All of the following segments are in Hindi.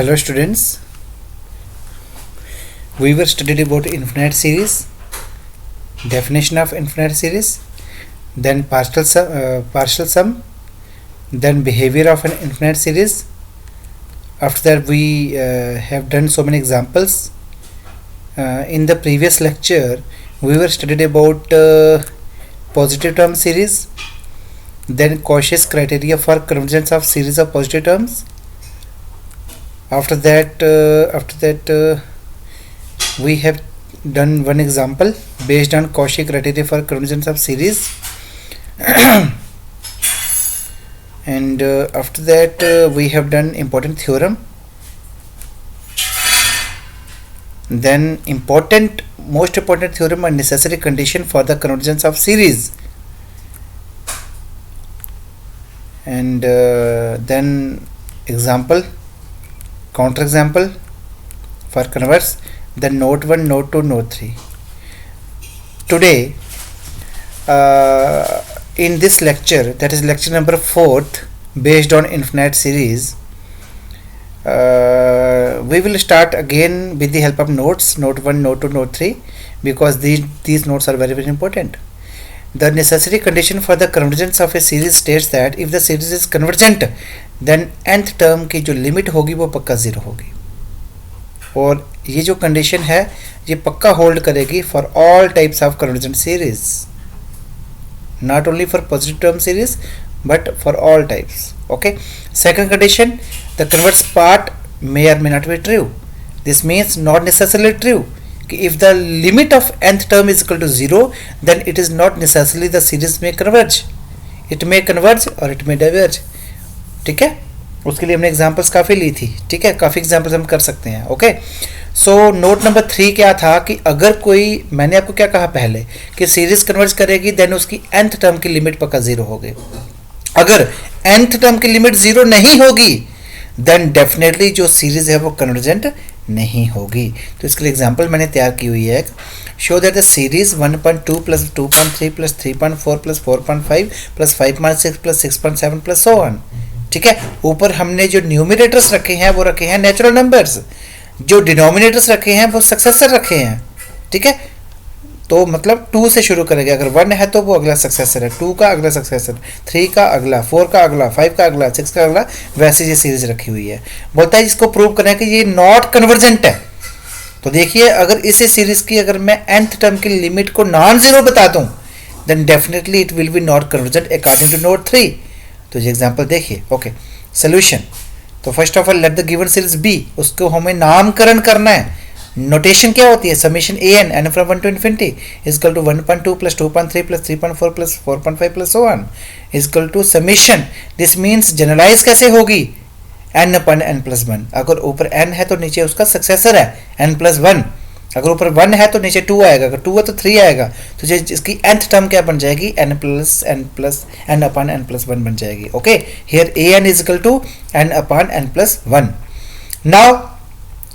Hello students, we were studied about infinite series, definition of infinite series, then partial sum, then behavior of an infinite series. After that we have done so many examples. In the previous lecture we were studied about positive term series, then Cauchy's criteria for convergence of series of positive terms. After that we have done one example based on Cauchy criteria for convergence of series and after that we have done important theorem, then most important theorem and necessary condition for the convergence of series, and then example, counter example for converse, then note 1, note 2, note 3. Today in this lecture, that is lecture number 4th, based on infinite series, we will start again with the help of notes, note 1, note 2, note 3, because these notes are very important. The necessary condition for the convergence of a series states that if the series is convergent, then nth term की जो लिमिट होगी वो पक्का ज़ीरो होगी, और ये जो कंडीशन है ये पक्का होल्ड करेगी for all types of convergent series, not only for positive term series but for all types. Okay. Second condition, the converse part may or may not be true. This means not necessarily true. If the limit of nth term is equal to 0, then it is not necessarily the series may converge. It may converge or it may diverge. ठीक है, उसके लिए हमने एग्जांपल्स काफ़ी ली थी. ठीक है, काफ़ी एग्जांपल्स हम कर सकते हैं. ओके. सो नोट नंबर 3 क्या था कि अगर कोई, मैंने आपको क्या कहा पहले कि सीरीज कन्वर्ज करेगी देन उसकी nth टर्म की लिमिट पक्का 0 होगी. अगर nth टर्म की लिमिट 0 नहीं होगी देन डेफिनेटली जो सीरीज है वो कन्वर्जेंट नहीं होगी. तो इसके लिए एग्जांपल मैंने तैयार की हुई है. Show that the series 1.2 plus 2.3 plus 3.4 plus 4.5 plus 5.6 plus 6.7 plus so on. ठीक है, ऊपर हमने जो न्यूमरेटर्स रखे हैं वो रखे हैं नेचुरल नंबर्स, जो डिनोमिनेटर्स रखे हैं वो सक्सेसर रखे हैं. ठीक है, तो मतलब 2 से शुरू करेंगे. अगर 1 है तो वो अगला सक्सेसर है, 2 का अगला सक्सेसर, 3 का अगला, 4 का अगला, 5 का अगला, 6 का अगला, वैसे ये सीरीज रखी हुई है. बोलता है इसको प्रूव करना है कि ये नॉट कन्वर्जेंट है. तो देखिए, अगर इसी सीरीज की अगर मैं nth टर्म की लिमिट को नॉन जीरो बता दूं then definitely it will be not convergent according to note 3. तो ये एग्जांपल देखिए. Okay, solution. तो first of all let the given series be, उसको हमें नामकरण करना है. नोटेशन क्या होती है? Summation an n from 1 to infinity is equal to 1.2 plus 2.3 plus 3.4 plus 4.5 plus so on is equal to summation. This means generalise कैसे होगी? n upon n plus 1. अगर ऊपर n है तो नीचे उसका सक्सेसर है n प्लस 1. अगर ऊपर 1 है तो नीचे 2 आएगा, अगर 2 है तो 3 आएगा. तो इसकी nth टर्म क्या बन जाएगी? n अपन n प्लस 1 बन जाएगी. Okay, here an is equal to n upon n plus 1. Now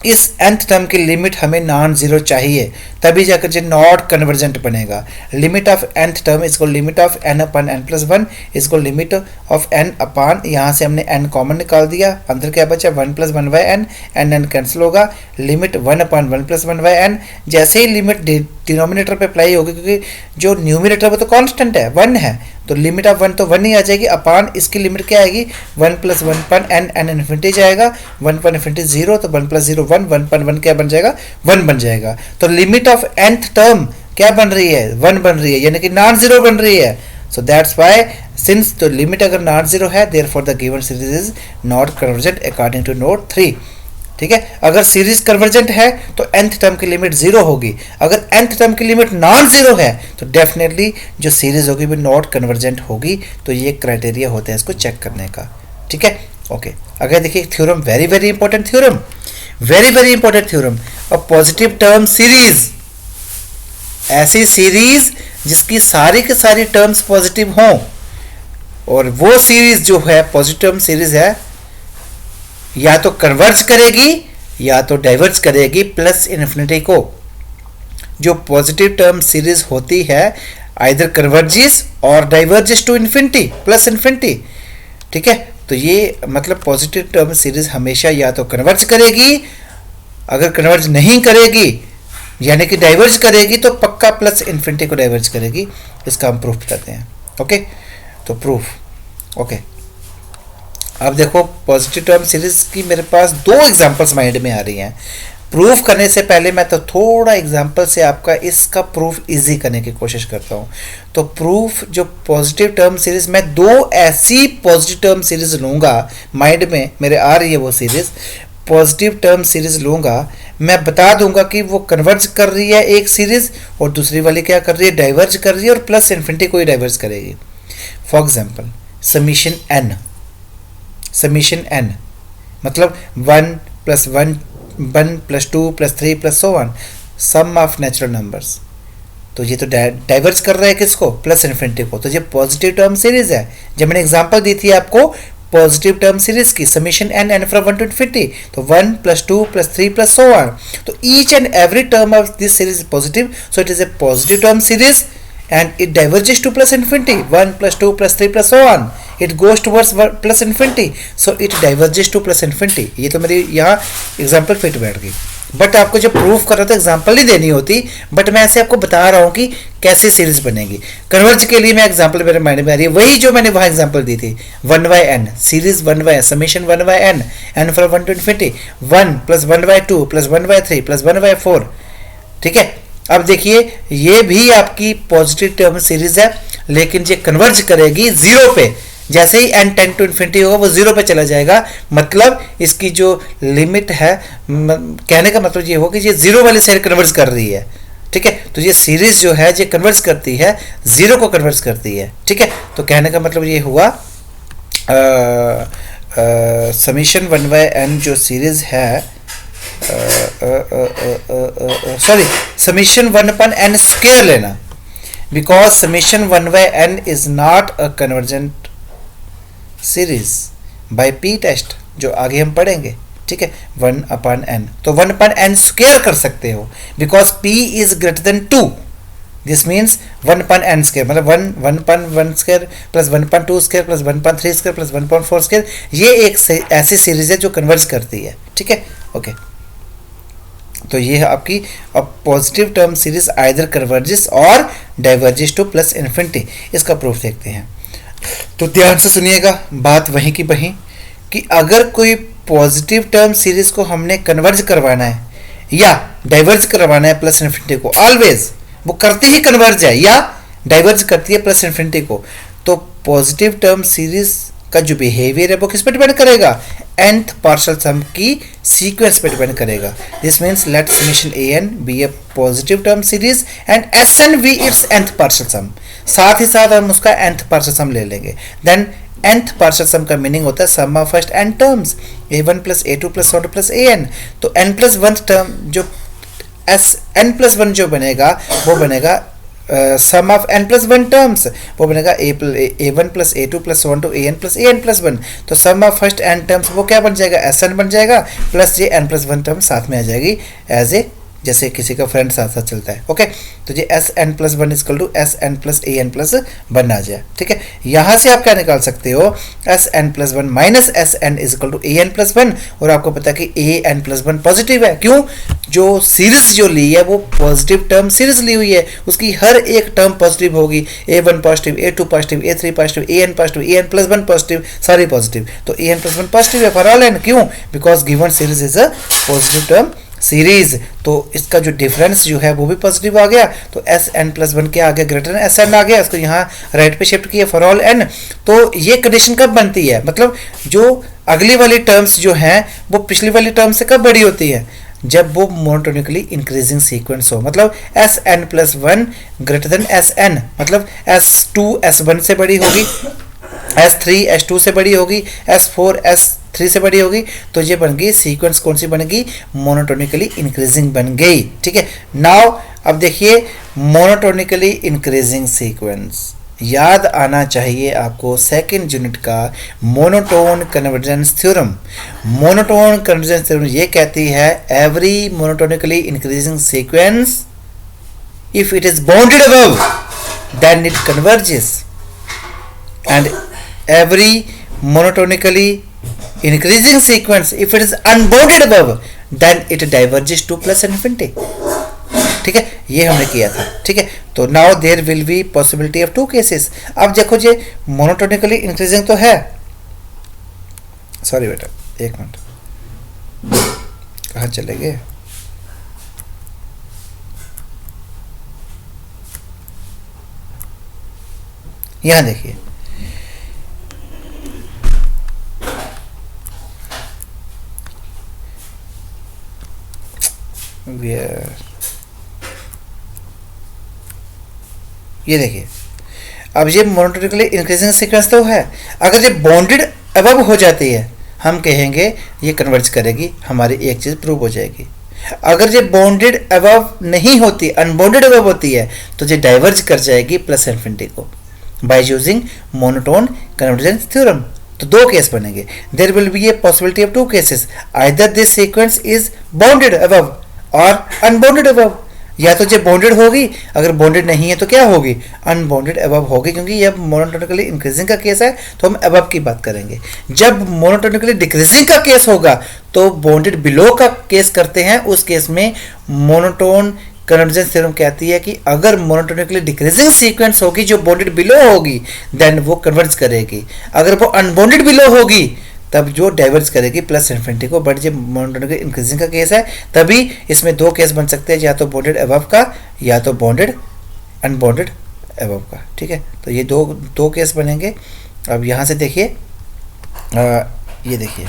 इस nth टर्म की लिमिट हमें नॉन जीरो चाहिए, तभी जाकर जो नॉट कन्वर्जेंट बनेगा. Limit of nth term is equal limit of n upon n plus 1 is equal limit of n upon, यहाँ से हमने n कॉमन निकाल दिया, अंदर क्या बचा? 1 plus 1 by n, n cancel होगा. लिमिट 1 अपन 1 प्लस 1 बाई n. जैसे ही लिमिट डिनोमिनेटर पे अप्लाई होगी, क्योंकि जो न्यूमिनेटर वो तो कांस्टेंट है, 1 है, तो लिमिट ऑफ 1 तो 1 ही आ जाएगी. अपान इसकी लिमिट क्या आएगी? 1 प्लस 1 पन n इन्फिनिटी जाएगा, 1 पन इन्फिनिटी 0, तो 1 प्लस 0 1, 1 पन 1 क्या बन जाएगा? 1 बन जाएगा. तो लिमिट ऑफ nth टर्म क्या बन रही है? 1 बन रही है, यानी कि नॉन जीरो बन रही है. सो दैट्स व्हाई सिंस तो लिमिट अगर नॉन जीरो है therefore the given series is not convergent according to note 3. ठीक है, अगर सीरीज कन्वर्जेंट है तो nth टर्म की लिमिट 0 होगी. अगर nth टर्म की लिमिट नॉन जीरो है तो डेफिनेटली जो सीरीज होगी वो नॉट कन्वर्जेंट होगी. तो ये क्राइटेरिया होता है इसको चेक करने का. ठीक है. ओके, अगर देखिए theorem, very important theorem, very important theorem. A positive term series, ऐसी सीरीज जिसकी सारी के सारी टर्म्स पॉजिटिव हों, और वो सीरीज जो है पॉजिटिव टर्म सीरीज है, या तो कन्वर्ज करेगी या तो डाइवर्ज करेगी प्लस इन्फिनिटी को. जो पॉजिटिव टर्म सीरीज होती है आइदर कन्वर्जिस और डाइवर्जिस टू इन्फिनिटी, प्लस इन्फिनिटी. ठीक है, तो ये मतलब पॉजिटिव टर्म सीरीज हमेशा या तो कन्वर्ज करेगी, अगर कन्वर्ज नहीं करेगी यानी कि डाइवर्ज करेगी तो पक्का प्लस इन्फिनिटी को डाइवर्ज करेगी। इसका हम प्रूफ बताते हैं। ओके, तो प्रूफ। ओके, अब देखो पॉजिटिव टर्म सीरीज की मेरे पास दो एग्जांपल्स माइंड में आ रही हैं। प्रूफ करने से पहले मैं तो थोड़ा एग्जांपल से आपका इसका प्रूफ इजी करने की कोशिश करता हूँ। तो प्रूफ जो पॉजिटिव टर्म सीरीज, मैं दो ऐसी पॉजिटिव टर्म सीरीज लूँगा, माइंड में मेरे आ रही है वो सीरीज, पॉजिटिव टर्म सीरीज लूँगा, मैं बता दूंगा कि वो कन्वर्ज कर रही है एक सीरीज और दूसरी वाली क्या कर रही है, डाइवर्ज कर रही है और प्लस इन्फिनिटी को ही डाइवर्ज करेगी। For example summation n, summation n मतलब 1 + 1 1 + 2 + 3 + so on, sum of natural numbers. तो ये तो डाइवर्ज कर रहा है किसको, प्लस इन्फिनिटी को। तो ये पॉजिटिव टर्म सीरीज है। जब मैंने एग्जांपल दी थी आपको पॉजिटिव टर्म सीरीज की, summation n from 1 to infinity, तो 1 + 2 + 3 + so on। तो each and every term of this series is positive, so it is a positive term series and it diverges to plus infinity, 1 + 2 + 3 + so on, it goes towards plus infinity, so it diverges to plus infinity। ये तो मेरी यहाँ एग्जाम्पल फिट बैठ गई। बट आपको जब प्रूफ कर रहा था एग्जाम्पल नहीं देनी होती, बट मैं ऐसे आपको बता रहा हूँ कि कैसे सीरीज बनेगी। कन्वर्ज के लिए मैं एग्जाम्पल मेरे माइंड में आ रही है वही जो मैंने वहाँ एग्जाम्पल दी थी, 1/n series, 1/n summation 1/n n from 1 to infinity, 1 + 1/2 + 1/3 + 1/4। ठीक है, अब देखिए ये भी आपकी पॉजिटिव टर्म सीरीज है, लेकिन ये कन्वर्ज करेगी जीरो पे। जैसे ही n टेंड टू इन्फिनिटी होगा वो जीरो पे चला जाएगा, मतलब इसकी जो लिमिट है, कहने का मतलब ये होगा कि ये जीरो वाली साइड कन्वर्ज कर रही है। ठीक है, तो ये सीरीज जो है ये कन्वर्ज करती है, जीरो को कन्वर्ज करती है। ठीक है, तो कहने का मतलब ये हुआ समीशन 1/n जो सीरीज है, सॉरी समीशन 1/n² लेना, because summation 1/n is not a convergent series by P test, जो आगे हम पढ़ेंगे। ठीक है, 1/n, तो 1/n² कर सकते हो, because p is greater than 2। This means 1/n², मतलब 1/1² + 1/2² + 1/3² + 1/4², ये एक ऐसी सीरीज है जो कन्वर्ज करती है। ठीक है, ओके, तो ये है आपकी अब positive term series either converges or diverges to plus infinity. इसका प्रूफ देखते हैं। तो ध्यान से सुनिएगा, बात वहीं की वहीं, कि अगर कोई पॉजिटिव टर्म सीरीज को हमने कन्वर्ज करवाना है या डाइवर्ज करवाना है प्लस इन्फिनिटी को, ऑलवेज वो करती ही कन्वर्ज है या डाइवर्ज करती है प्लस इन्फिनिटी को, तो पॉजिटिव टर्म सीरीज का जो बिहेवियर है वो किस पे डिपेंड करेगा, nth पार्शियल सम की सीक्वेंस पे डिपेंड करेगा। This means let summation an be a positive term series and sn be its nth partial sum. साथ ही साथ हम उसका nth पार्शियल सम ले लेंगे। देन nth पार्शियल सम का मीनिंग होता है sum of first n terms, a1 + a2 + so on + an। तो n+1 टर्म जो n+1 जो बनेगा वो बनेगा सम ऑफ n+1 टर्म्स, वो बनेगा a1 + a2 + so on to an + an+1। तो सम ऑफ फर्स्ट n टर्म्स वो क्या बन जाएगा, sn बन जाएगा, प्लस ये n+1 टर्म साथ में आ जाएगी एज ए, जैसे किसी का फ्रेंड साथ साथ चलता है। ओके, तो ये sn+1 = sn + an+1 आ जाए। ठीक है, यहाँ से आप क्या निकाल सकते हो, sn+1 - sn = an+1, और आपको पता है कि an+1 पॉजिटिव है। क्यों, जो सीरीज जो ली है वो पॉजिटिव टर्म सीरीज ली हुई है, उसकी हर एक टर्म पॉजिटिव होगी, a1 positive, a2 positive, a3 positive, an positive, an+1 positive, सारी पॉजिटिव। तो an+1 पॉजिटिव है फॉर ऑल n। क्यों, because given series is a positive term series. तो इसका जो डिफरेंस जो है वो भी पॉजिटिव आ गया, तो sn+1 के आगे ग्रेटर देन sn आ गया, इसको यहाँ राइट पे शिफ्ट किया फॉर ऑल n। तो ये कंडीशन कब बनती है, मतलब जो अगली वाली टर्म्स जो हैं वो पिछली वाली टर्म से कब बड़ी होती है, जब वो मोनोटोनिकली इंक्रीजिंग सीक्वेंस हो, मतलब sn+1 ग्रेटर देन sn, मतलब s2 s1 से बड़ी होगी, S3 S2 से बड़ी होगी, S4 S3 से बड़ी होगी। तो ये बन गई सीक्वेंस, कौन सी बनेगी, मोनोटोनिकली इंक्रीजिंग बन गई। ठीक है, नाउ अब देखिए मोनोटोनिकली इंक्रीजिंग सीक्वेंस याद आना चाहिए आपको सेकंड यूनिट का monotone convergence theorem. Monotone convergence theorem ये कहती है every monotonically increasing sequence if it is bounded above then it converges, and every monotonically increasing sequence, if it is unbounded above, then it diverges to plus infinity. ठीक है, ये हमने किया था. ठीक है, तो now there will be possibility of two cases. अब देखो ये मोनोटोनिकली इंक्रीजिंग तो है, सॉरी बेटा एक मिनट, कहाँ चले गए? यहाँ देखिए, ये देखिए, अब ये मोनोटोनिकली इंक्रीजिंग सीक्वेंस तो है. अगर ये बॉन्डेड अबव हो जाती है, हम कहेंगे ये कन्वर्ज करेगी, हमारी एक चीज़ प्रूव हो जाएगी. अगर ये बॉन्डेड अबव नहीं होती, अनबॉन्डेड अबव होती है, तो ये डाइवर्ज कर जाएगी प्लस इन्फिनिटी को by using monotone convergence theorem. तो दो केस बनेंगे. There will be a possibility of two cases, either this sequence is bounded above और अनबॉन्डेड अबव. या तो ये बॉन्डेड होगी, अगर बॉन्डेड नहीं है तो क्या होगी? अनबॉन्डेड अबव होगी, क्योंकि ये मोनोटोनिकली इंक्रीजिंग का केस है तो हम अबव की बात करेंगे. जब मोनोटोनिकली डिक्रीजिंग का केस होगा तो बॉन्डेड बिलो का केस करते हैं. उस केस में मोनोटोन कन्वर्जेंस थ्योरम कहती है कि अगर मोनोटोनिकली डिक्रीजिंग सीक्वेंस होगी जो बॉन्डेड बिलो होगी, देन वो कन्वर्ज करेगी. अगर वो अनबॉन्डेड बिलो होगी तब जो डाइवर्ज करेगी प्लस इन्फिनिटी को. बट ये मोनोटोनिकली इंक्रीजिंग का केस है, तभी इसमें दो केस बन सकते हैं, या तो बॉन्डेड अबव का या तो बॉन्डेड अनबॉन्डेड अबव का. ठीक है, तो ये दो केस बनेंगे. अब यहाँ से देखिए, ये देखिए,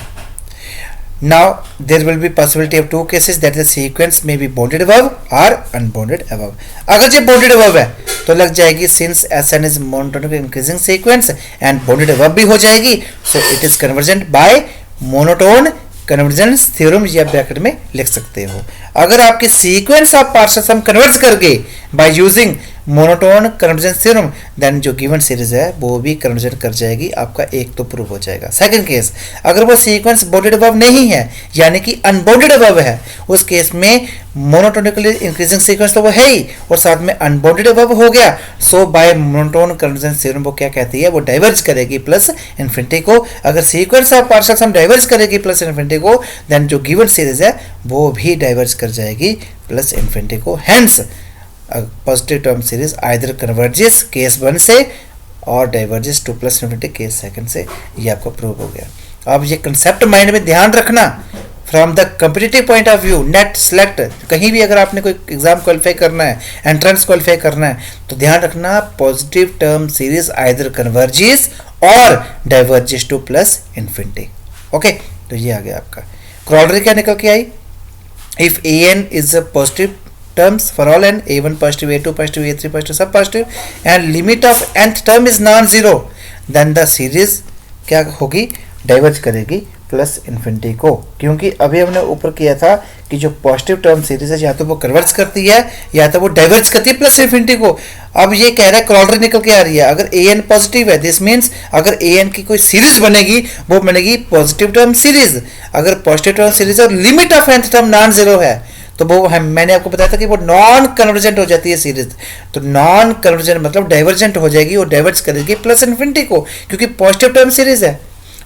now there will be possibility of two cases that the sequence may be bounded above और अनबॉन्डेड अबव. अगर ये बॉन्डेड अबव है तो लग जाएगी since SN is monotonically increasing sequence and bounded above भी हो जाएगी, so it is convergent by monotone convergence theorem, या ब्रैकेट में लिख सकते हो. अगर आपकी sequence of partial sum converge करके by using monotone convergence theorem, then जो गिवन सीरीज है वो भी कन्वर्जेंट कर जाएगी. आपका एक तो प्रूव हो जाएगा. सेकंड केस, अगर वो सीक्वेंस बॉन्डेड अबव नहीं है, यानी कि अनबॉन्डेड अबव है, उस केस में मोनोटोनिकली इंक्रीजिंग सीक्वेंस तो वो है ही और साथ में अनबॉन्डेड अबव हो गया. सो बाय मोनोटोन कन्वर्जेंस थ्योरम वो क्या कहती है? वो डाइवर्ज करेगी प्लस इन्फिनिटी को. अगर sequence of partial sum diverge करेगी प्लस इन्फिनिटी को, देन जो गिवन सीरीज है वो भी डाइवर्ज कर जाएगी प्लस इन्फिनिटी को. Hence positive term series either converges case 1 से और diverges to plus infinity case second से. ये आपको प्रूव हो गया. अब ये कंसेप्ट माइंड में ध्यान रखना. From the competitive point of view, net select, कहीं भी अगर आपने कोई एग्जाम क्वालिफाई करना है, एंट्रेंस क्वालिफाई करना है, तो ध्यान रखना positive term series either converges or diverges to plus infinity. Okay, तो ये आ गया आपका. क्रॉलरी क्या निकल के आई? If a n is a positive terms for all n, a1 positive, a2 positive, a3 positive, सब positive, and limit of nth term is non-zero, then the series क्या होगी? डाइवर्ज करेगी प्लस इन्फिनिटी को. क्योंकि अभी हमने ऊपर किया था कि जो पॉजिटिव टर्म सीरीज है या तो वो कन्वर्ज करती है या तो वो डाइवर्ज करती है प्लस इन्फिनिटी को. अब ये कह रहा है क्रॉलरी निकल के आ रही है. अगर ए एन पॉजिटिव है, दिस मीन्स अगर ए एन की कोई सीरीज बनेगी वो बनेगी पॉजिटिव टर्म सीरीज. अगर पॉजिटिव टर्म सीरीज और limit of nth term non zero है तो वो है, मैंने आपको बताया था कि वो नॉन कन्वर्जेंट हो जाती है सीरीज. तो नॉन कन्वर्जेंट मतलब डाइवर्जेंट हो जाएगी और डाइवर्ज करेगी प्लस इन्फिनिटी को, क्योंकि पॉजिटिव टर्म सीरीज है.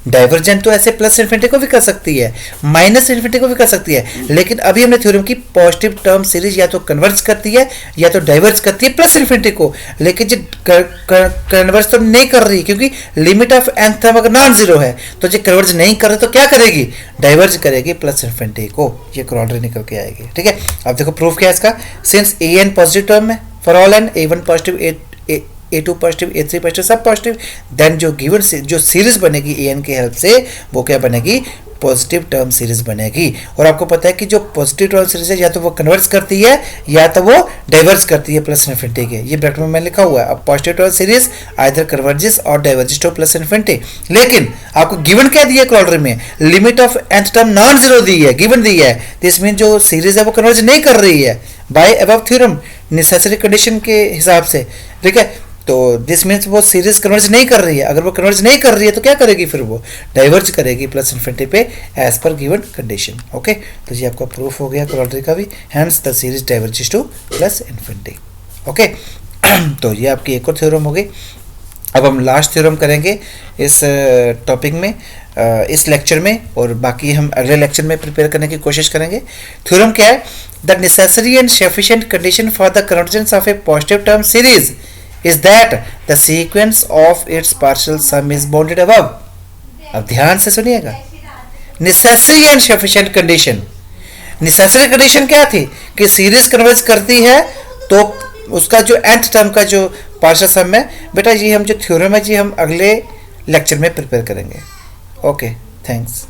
डाइवर्जेंट तो ऐसे प्लस इन्फिनिटी को भी कर सकती है, माइनस इन्फिनिटी को भी कर सकती है. लेकिन अभी हमने थ्योरम की पॉजिटिव टर्म सीरीज या तो कन्वर्ज करती है या तो डाइवर्ज करती है प्लस इन्फिनिटी को. लेकिन जो कन्वर्ज तो नहीं कर रही, क्योंकि लिमिट ऑफ nth टर्म अगर नॉन जीरो है तो जो कन्वर्ज नहीं कर रही तो क्या करेगी? डाइवर्ज करेगी प्लस इन्फिनिटी को. ये क्रॉलरी निकल के आएगी. ठीक है, अब देखो प्रूफ क्या है इसका. Since a n positive term है for all n, a1 positive, a2 positive, a3 positive, सब पॉजिटिव, देन जो गिवन जो सीरीज बनेगी ए एन की हेल्प से वो क्या बनेगी? पॉजिटिव टर्म सीरीज बनेगी. और आपको पता है कि जो पॉजिटिव टर्म सीरीज है या तो वो कन्वर्ज करती है या तो वो डाइवर्ज करती है प्लस इन्फिनिटी के. ये ब्रैकेट में मैंने लिखा हुआ है. अब positive term series either converges or diverges to plus infinity. लेकिन आपको गिवन क्या दिया क्रॉलरी में? Limit of nth term non zero दी है, गिवन दी है. दिस मीन जो सीरीज है वो कन्वर्ज नहीं कर रही है by above theorem, necessary condition के हिसाब से. ठीक है, तो दिस मीन्स वो सीरीज कन्वर्ज नहीं कर रही है. अगर वो कन्वर्ज नहीं कर रही है तो क्या करेगी? फिर वो डाइवर्ज करेगी प्लस इन्फिनिटी पे एज पर गिवन कंडीशन. ओके, तो ये आपका प्रूफ हो गया क्रॉलरी का भी. Hence the series diverges to plus infinity. Okay, तो ये आपकी एक और थ्योरम हो गई. अब हम लास्ट थ्योरम करेंगे इस टॉपिक में, इस लेक्चर में, और बाकी हम अगले लेक्चर में प्रिपेयर करने की कोशिश करेंगे। थ्योरम क्या है? The necessary and sufficient condition for the convergence of A positive term series is that the sequence of its partial some is bounded above. अब ध्यान से सुनिएगा, necessary and sufficient condition. Necessary condition क्या थी कि सीरीज कन्वर्ज करती है तो उसका जो nth टर्म का जो पार्शियल सम है, बेटा ये हम जो थ्योरम है जी हम अगले लेक्चर में प्रिपेयर करेंगे। Okay, thanks.